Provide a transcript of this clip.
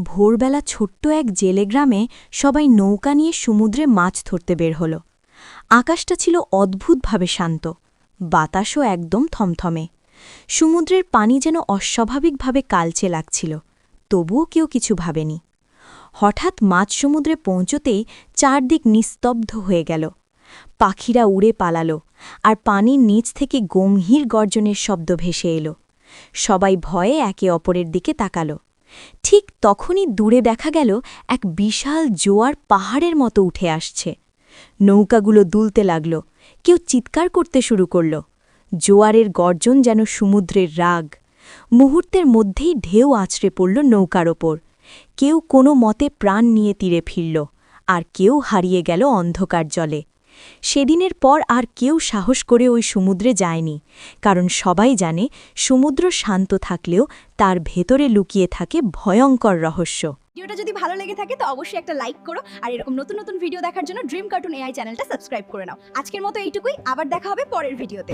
ভোরবেলা ছোট্ট এক জেলে গ্রামে সবাই নৌকা নিয়ে সমুদ্রে মাছ ধরতে বের হল। আকাশটা ছিল অদ্ভুতভাবে শান্ত, বাতাসও একদম থমথমে। সমুদ্রের পানি যেন অস্বাভাবিকভাবে কালচে লাগছিল, তবুও কেউ কিছু ভাবেনি। হঠাৎ মাঝ সমুদ্রে পৌঁছতেই চারদিক নিস্তব্ধ হয়ে গেল। পাখিরা উড়ে পালাল, আর পানির নিচ থেকে গম্ভীর গর্জনের শব্দ ভেসে এলো। সবাই ভয়ে একে অপরের দিকে তাকাল। ঠিক তখনই দূরে দেখা গেল এক বিশাল জোয়ার পাহাড়ের মতো উঠে আসছে। নৌকাগুলো দুলতে লাগল, কেউ চিৎকার করতে শুরু করল। জোয়ারের গর্জন যেন সমুদ্রের রাগ। মুহূর্তের মধ্যেই ঢেউ আছড়ে পড়ল নৌকার ওপর। কেউ কোনো মতে প্রাণ নিয়ে তীরে ফিরল, আর কেউ হারিয়ে গেল অন্ধকার জলে। সেদিনের পর আর কেউ সাহস করে ওই সমুদ্রে যায়নি, কারণ সবাই জানে সমুদ্র শান্ত থাকলেও তার ভেতরে লুকিয়ে থাকে ভয়ঙ্কর রহস্য। ভিডিওটা যদি ভালো লেগে থাকে তো অবশ্যই একটা লাইক করো, আর এরকম নতুন নতুন ভিডিও দেখার জন্য ড্রিম কার্টুন এআই চ্যানেলটা সাবস্ক্রাইব করে নাও। আজকের মতো এইটুকুই, আবার দেখা হবে পরের ভিডিওতে।